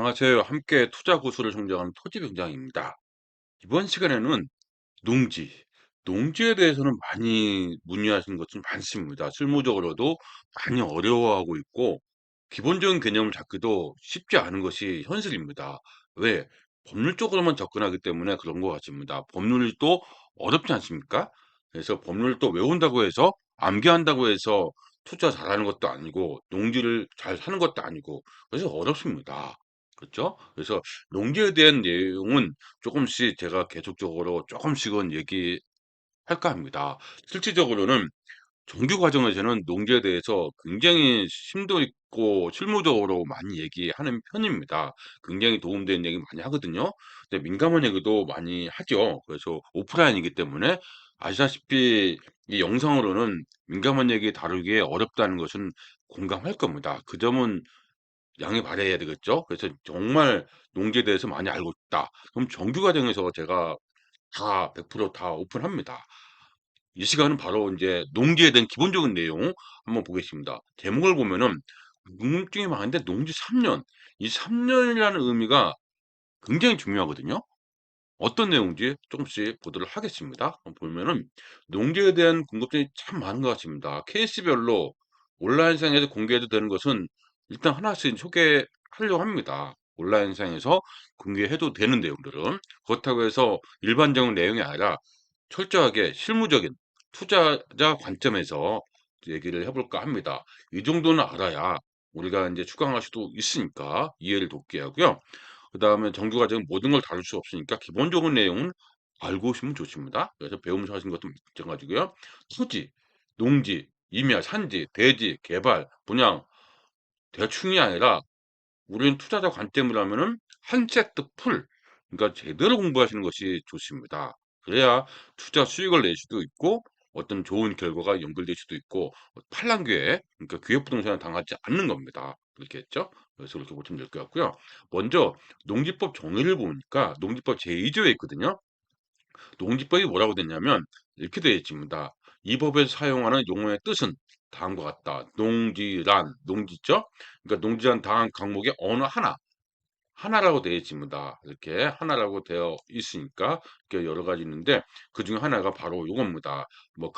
안녕하세요. 함께 투자 고수를 성장하는 토지병장입니다. 이번 시간에는 농지, 농지에 대해서는 많이 문의하시는 것이 많습니다. 실무적으로도 많이 어려워하고 있고, 기본적인 개념을 잡기도 쉽지 않은 것이 현실입니다. 왜? 법률적으로만 접근하기 때문에 그런 것 같습니다. 법률이 또 어렵지 않습니까? 그래서 법률을 또 외운다고 해서, 암기한다고 해서 투자 잘하는 것도 아니고, 농지를 잘 사는 것도 아니고, 그래서 어렵습니다. 그렇죠? 그래서 농지에 대한 내용은 조금씩 제가 계속적으로 조금씩은 얘기할까 합니다. 실질적으로는 정규 과정에서는 농지에 대해서 굉장히 심도 있고 실무적으로 많이 얘기하는 편입니다. 굉장히 도움되는 얘기 많이 하거든요. 근데 민감한 얘기도 많이 하죠. 그래서 오프라인이기 때문에 아시다시피 이 영상으로는 민감한 얘기 다루기 어렵다는 것은 공감할 겁니다. 그 점은 양해 바라야 되겠죠? 그래서 정말 농지에 대해서 많이 알고 있다. 그럼 정규 과정에서 제가 다 100%다 오픈합니다. 이 시간은 바로 이제 농지에 대한 기본적인 내용 한번 보겠습니다. 제목을 보면은 궁금증이 많은데 농지 3년. 이 3년이라는 의미가 굉장히 중요하거든요. 어떤 내용인지 조금씩 보도록 하겠습니다. 보면은 농지에 대한 궁금증이 참 많은 것 같습니다. 케이스별로 온라인상에서 공개해도 되는 것은 일단 하나씩 소개하려고 합니다. 온라인상에서 공개해도 되는 내용들은 그렇다고 해서 일반적인 내용이 아니라 철저하게 실무적인 투자자 관점에서 얘기를 해볼까 합니다. 이 정도는 알아야 우리가 이제 추가할 수도 있으니까 이해를 돕게 하고요. 그다음에 정규 과정은 모든 걸 다룰 수 없으니까 기본적인 내용은 알고 오시면 좋습니다. 그래서 배우면서 하시는 것도 마찬가지고요. 토지, 농지, 임야, 산지, 대지, 개발, 분양 대충이 아니라 우리는 투자자 관점이라면은 한 세트 풀, 그러니까 제대로 공부하시는 것이 좋습니다. 그래야 투자 수익을 낼 수도 있고 어떤 좋은 결과가 연결될 수도 있고 팔랑귀에 그러니까 기회부동산에 당하지 않는 겁니다. 그렇게 했죠? 그래서 그렇게 보시면 될 것 같고요. 먼저 농지법 정의를 보니까 농지법 제2조에 있거든요. 농지법이 뭐라고 됐냐면 이렇게 되어 있습니다. 이 법에서 사용하는 용어의 뜻은 다음과 같다. 농지란, 농지죠? 그러니까 농지란 다음 강목의 어느 하나라고 되어 있습니다. 이렇게 하나라고 되어 있으니까 이렇게 여러 가지 있는데 그 중에 하나가 바로 요겁니다. 뭐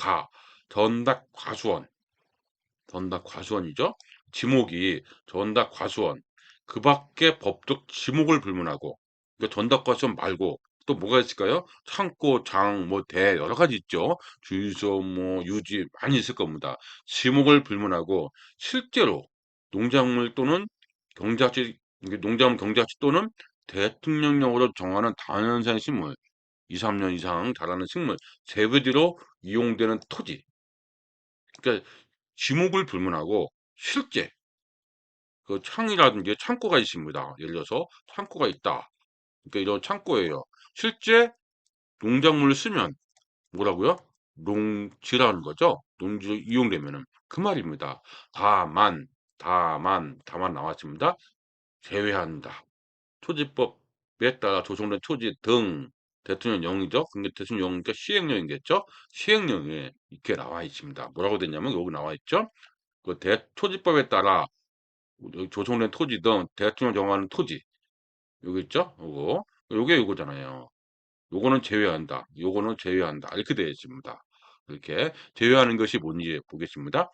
전닥과수원이죠. 지목이 전닥과수원 그 밖에 법적 지목을 불문하고 그러니까 전닥과수원 말고 또 뭐가 있을까요? 창고, 장, 뭐 대 여러 가지 있죠. 주유소, 뭐 유지 많이 있을 겁니다. 지목을 불문하고 실제로 농작물 또는 경작지 이게 농작물 경작지 또는 대통령령으로 정하는 다연산 식물 2, 3년 이상 자라는 식물 재배지로 이용되는 토지 그러니까 지목을 불문하고 실제 그 창이라든지 창고가 있습니다. 예를 들어서 창고가 있다. 그러니까 이런 창고예요. 실제 농작물을 쓰면 뭐라고요? 농지라는 거죠. 농지로 이용되면은 그 말입니다. 다만 나왔습니다. 제외한다. 토지법에 따라 조성된 토지 등 대통령령이죠. 근데 대통령령이니까 시행령이겠죠. 시행령에 이렇게 나와 있습니다. 뭐라고 됐냐면 여기 나와 있죠. 그 토지법에 따라 조성된 토지 등 대통령 정하는 토지 여기 있죠? 요게 요거잖아요. 요거는 제외한다. 요거는 제외한다. 이렇게 되어 있습니다. 이렇게 제외하는 것이 뭔지 보겠습니다.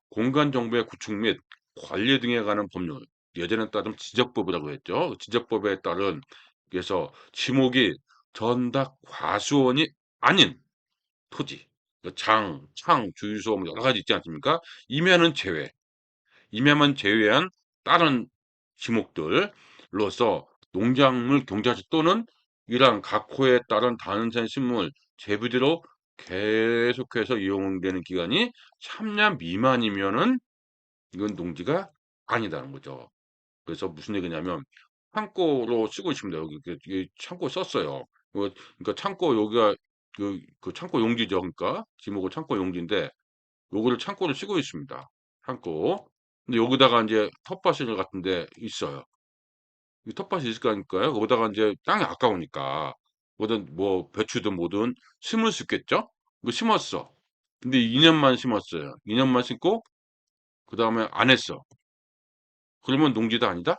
공간 정보의 구축 및 관리 등에 관한 법률. 예전에 따르면 지적법이라고 했죠. 지적법에 따른 그래서 지목이 전닥 과수원이 아닌 토지, 그 창, 주유소 뭐 여러 가지 있지 않습니까? 임야는 제외. 임야만 제외한 다른 지목들로서 농작물 경작지 또는 이러한 각호에 따른 다른산 식물 재배지로 계속해서 이용되는 기간이 3년 미만이면은 이건 농지가 아니다는 거죠. 그래서 무슨 얘기냐면 창고로 쓰고 있습니다. 여기 창고 썼어요. 그러니까 창고 여기가 그 창고 용지죠. 그러니까 지목은 창고 용지인데 요거를 창고를 쓰고 있습니다. 창고. 근데 여기다가 이제 텃밭을 같은 데 있어요. 이 텃밭이 있을 거니까요. 거기다가 이제 땅이 아까우니까 뭐든 뭐 배추든 뭐든 심을 수 있겠죠? 그 심었어. 근데 2년만 심었어요. 2년만 심고 그다음에 안 했어. 그러면 농지도 아니다?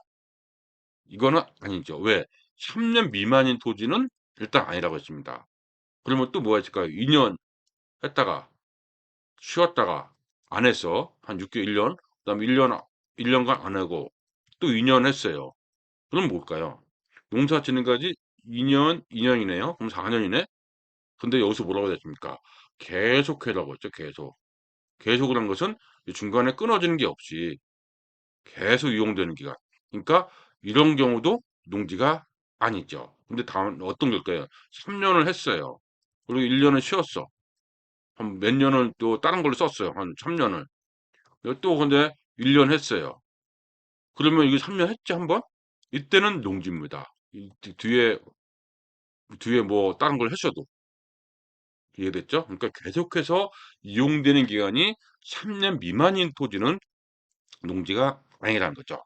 이거는 아니죠. 왜? 3년 미만인 토지는 일단 아니라고 했습니다. 그러면 또 뭐가 있을까요? 2년 했다가 쉬었다가 안 했어. 한 6개월, 1년. 그다음에 1년간 안 하고 또 2년 했어요. 그럼 뭘까요? 농사 짓는 까지 2년이네요. 그럼 4년이네. 근데 여기서 뭐라고 했습니까? 계속해라고 했죠. 계속. 계속이란 것은 중간에 끊어지는 게 없이 계속 이용되는 기간. 그러니까 이런 경우도 농지가 아니죠. 근데 다음 어떤 걸까요? 3년을 했어요. 그리고 1년을 쉬었어. 한 몇 년을 또 다른 걸로 썼어요. 한 3년을. 또 근데 1년 했어요. 그러면 이게 3년 했지 한 번? 이때는 농지입니다. 뒤에 뭐 다른 걸 했어도 이해됐죠? 그러니까 계속해서 이용되는 기간이 3년 미만인 토지는 농지가 아니라는 거죠.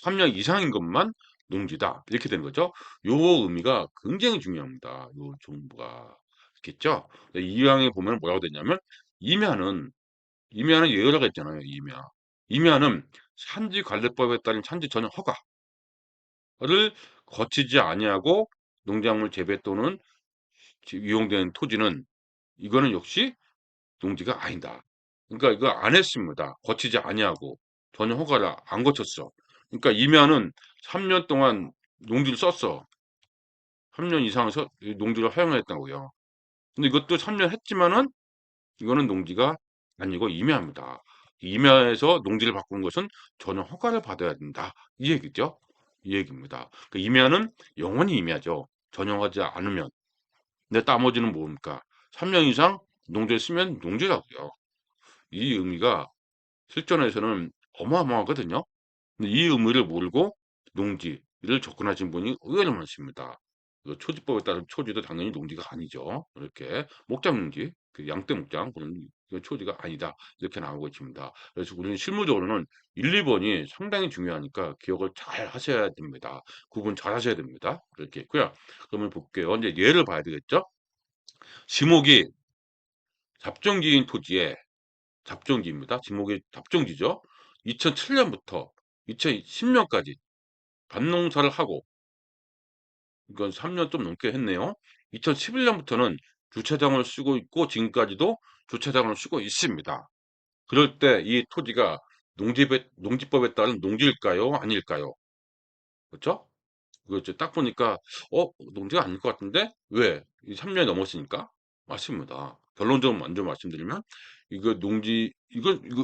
3년 이상인 것만 농지다. 이렇게 되는 거죠. 요 의미가 굉장히 중요합니다. 요 정보가. 있겠죠? 이항에 보면 뭐라고 되냐면, 임야는 예외라고 했잖아요. 임야는 산지관리법에 따른 산지 전용 허가를 거치지 아니하고 농작물 재배 또는 이용되는 토지는 이거는 역시 농지가 아니다. 그러니까 이거 안 했습니다. 거치지 아니하고 전혀 허가를 안 거쳤어. 그러니까 임야는 3년 동안 농지를 썼어. 3년 이상 농지를 허용했다고요. 근데 이것도 3년 했지만은 이거는 농지가 아니고 임야입니다. 임야에서 농지를 바꾸는 것은 전혀 허가를 받아야 된다. 이 얘기죠. 이 얘기입니다. 그 임야는 영원히 임야죠. 전용하지 않으면. 근데 나머지는 뭡니까? 3년 이상 농지를 쓰면 농지라고요. 이 의미가 실전에서는 어마어마하거든요. 근데 이 의미를 모르고 농지를 접근하신 분이 의외로 많습니다. 그 초지법에 따른 초지도 당연히 농지가 아니죠. 이렇게 목장 농지, 그 양떼 목장 그런 그 초지가 아니다. 이렇게 나오고 있습니다. 그래서 우리는 실무적으로는 1, 2번이 상당히 중요하니까 기억을 잘 하셔야 됩니다. 구분 잘 하셔야 됩니다. 이렇게 있고요. 그러면 볼게요. 이제 예를 봐야 되겠죠? 지목이 잡종기인 토지에 잡종기입니다. 지목이 잡종기죠. 2007년부터 2010년까지 밭농사를 하고 이건 3년 좀 넘게 했네요. 2011년부터는 주차장을 쓰고 있고 지금까지도 주차장을 쓰고 있습니다. 그럴 때 이 토지가 농지법에 따른 농지일까요? 아닐까요? 그렇죠? 이거 이제 딱 보니까 농지가 아닐 것 같은데 왜? 3년이 넘었으니까 맞습니다. 결론적으로 먼저 말씀드리면 이거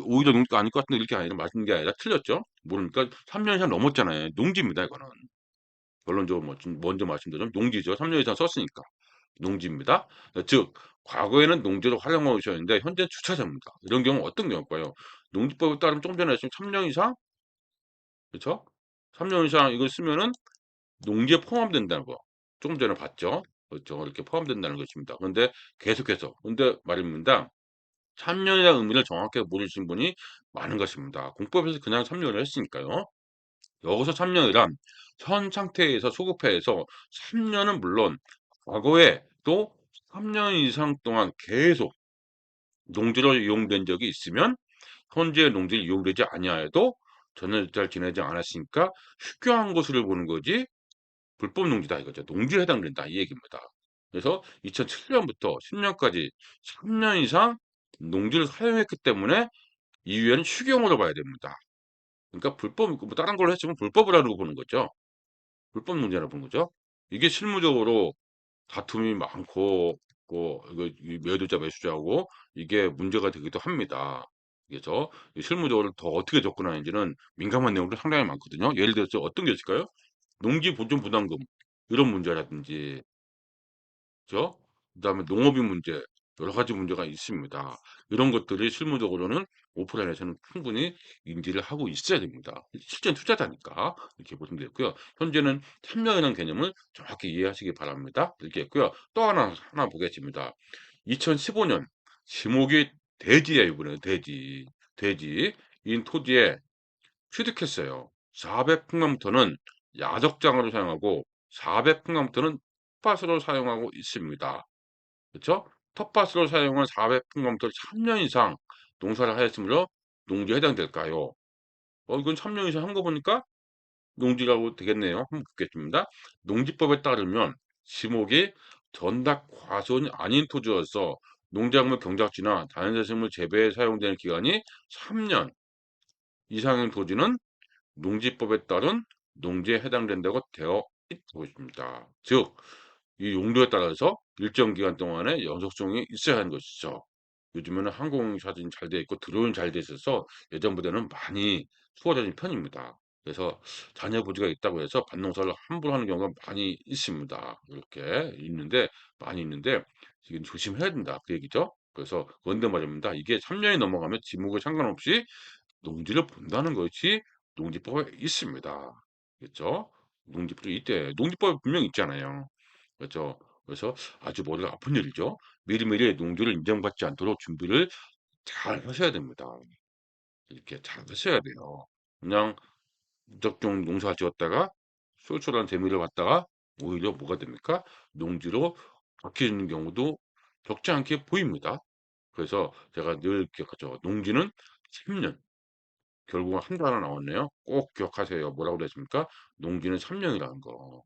오히려 농지가 아닐 것 같은데 이렇게 아니라 맞는 게 아니라 틀렸죠. 모르니까 3년 이상 넘었잖아요. 농지입니다. 이거는 결론적으로 먼저 말씀드리면 농지죠. 3년 이상 썼으니까 농지입니다. 즉 과거에는 농지를 활용하고 있었는데 현재 주차장입니다. 이런 경우 어떤 경우일까요? 농지법에 따르면 조금 전에 말씀 3년 이상 그렇죠? 3년 이상 이걸 쓰면은 농지에 포함된다는 거. 조금 전에 봤죠? 그렇죠. 이렇게 포함된다는 것입니다. 그런데 계속해서 근데 말입니다. 3년이라는 의미를 정확하게 모르신 분이 많은 것입니다. 공법에서 그냥 3년을 했으니까요. 여기서 3년이란 현 상태에서 소급해에서 3년은 물론 과거에 또 3년 이상 동안 계속 농지로 이용된 적이 있으면 현재 농지를 이용되지 아니하여도 전혀 잘 지내지 않았으니까 휴교한 것으로 보는 거지 불법 농지다 이거죠. 농지에 해당된다 이 얘기입니다. 그래서 2007년부터 10년까지 3년 이상 농지를 사용했기 때문에 이후에는 휴경으로 봐야 됩니다. 그러니까 불법 뭐 다른 걸로 했으면 불법이라고 보는 거죠. 불법 농지라고 보는 거죠. 이게 실무적으로 다툼이 많고 이거 매도자 매수자하고 이게 문제가 되기도 합니다. 그래서 실무적으로 더 어떻게 접근하는지는 민감한 내용도 상당히 많거든요. 예를 들어서 어떤 게 있을까요? 농지 보존 부담금 이런 문제라든지 그죠? 그다음에 농업인 문제 여러 가지 문제가 있습니다. 이런 것들이 실무적으로는 오프라인에서는 충분히 인지를 하고 있어야 됩니다. 실전 투자자니까 이렇게 보시면 되고요. 현재는 참여이라는 개념을 정확히 이해하시기 바랍니다. 이렇게 했고요. 또 하나 보겠습니다. 2015년 지목이 대지예요, 이번에 대지인 토지에 취득했어요. 400평방미터는 야적장으로 사용하고 400평방미터는 텃밭으로 사용하고 있습니다. 그렇죠? 텃밭으로 사용한 400평방미터를 3년 이상 농사를 하였으므로 농지에 해당될까요? 이건 3년 이상 한 거 보니까 농지라고 되겠네요. 한번 보겠습니다. 농지법에 따르면 지목이 전답 과손이 아닌 토지여서 농작물 경작지나 자연재생물 재배에 사용되는 기간이 3년 이상인 토지는 농지법에 따른 농지에 해당된다고 되어 있고 있습니다. 즉, 이 용도에 따라서 일정 기간 동안에 연속성이 있어야 하는 것이죠. 요즘에는 항공사진 잘 돼 있고 드론이 잘 돼 있어서 예전보다는 많이 수월해진 편입니다. 그래서 자녀 부지가 있다고 해서 밭농사를 함부로 하는 경우가 많이 있습니다. 이렇게 있는데 많이 있는데 지금 조심해야 된다 그 얘기죠. 그래서 그런데 말입니다. 이게 3년이 넘어가면 지목에 상관없이 농지를 본다는 것이 농지법에 있습니다. 그렇죠? 농지법이 있대. 농지법에 분명히 있잖아요. 그렇죠? 그래서 아주 머리가 아픈 일이죠. 미리미리 농지를 인정받지 않도록 준비를 잘 하셔야 됩니다. 이렇게 잘 하셔야 돼요. 그냥 무작정 농사 지었다가 쏠쏠한 재미를 봤다가 오히려 뭐가 됩니까? 농지로 바뀌는 경우도 적지 않게 보입니다. 그래서 제가 늘 기억하죠. 농지는 3년. 결국은 한 달 하나 나왔네요. 꼭 기억하세요. 뭐라고 그랬습니까? 농지는 3년이라는 거.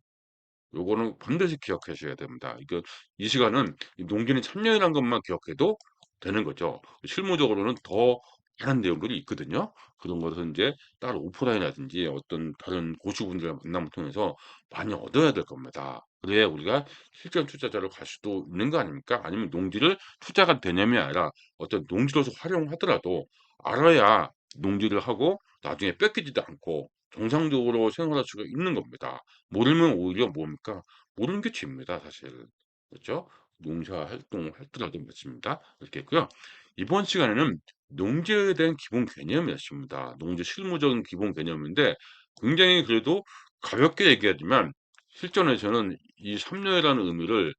요거는 반드시 기억하셔야 됩니다. 이거 이 시간은 이 농기는 참여이란 것만 기억해도 되는 거죠. 실무적으로는 더 많은 내용들이 있거든요. 그런 것은 인제 따로 오프라인이라든지 어떤 다른 고수분들과 만남을 통해서 많이 얻어야 될 겁니다. 그래야 우리가 실전 투자자로 갈 수도 있는 거 아닙니까? 아니면 농지를 투자가 개념이 아니라 어떤 농지로서 활용하더라도 알아야 농지를 하고 나중에 뺏기지도 않고 정상적으로 생활할 수가 있는 겁니다. 모르면 오히려 뭡니까? 모르는 게 죄입니다, 사실. 그렇죠? 농사 활동을 하더라도 그렇습니다. 이렇게 했고요. 이번 시간에는 농지에 대한 기본 개념이었습니다. 농지 실무적인 기본 개념인데 굉장히 그래도 가볍게 얘기하지만 실전에서는 이 3년이라는 의미를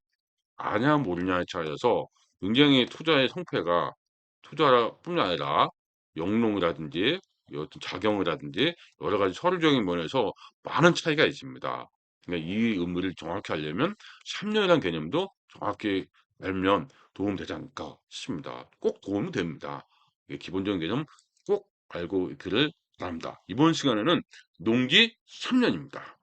아냐 모르냐의 차이여서 굉장히 투자의 성패가 투자뿐 아니라 영농이라든지 어떤 작용이라든지 여러 가지 서류적인 면에서 많은 차이가 있습니다. 그러니까 이 의미를 정확히 알려면 3년이라는 개념도 정확히 알면 도움 되지 않을까 싶습니다. 꼭 도움이 됩니다. 이 기본적인 개념 꼭 알고 있기를 바랍니다. 이번 시간에는 농기 3년입니다.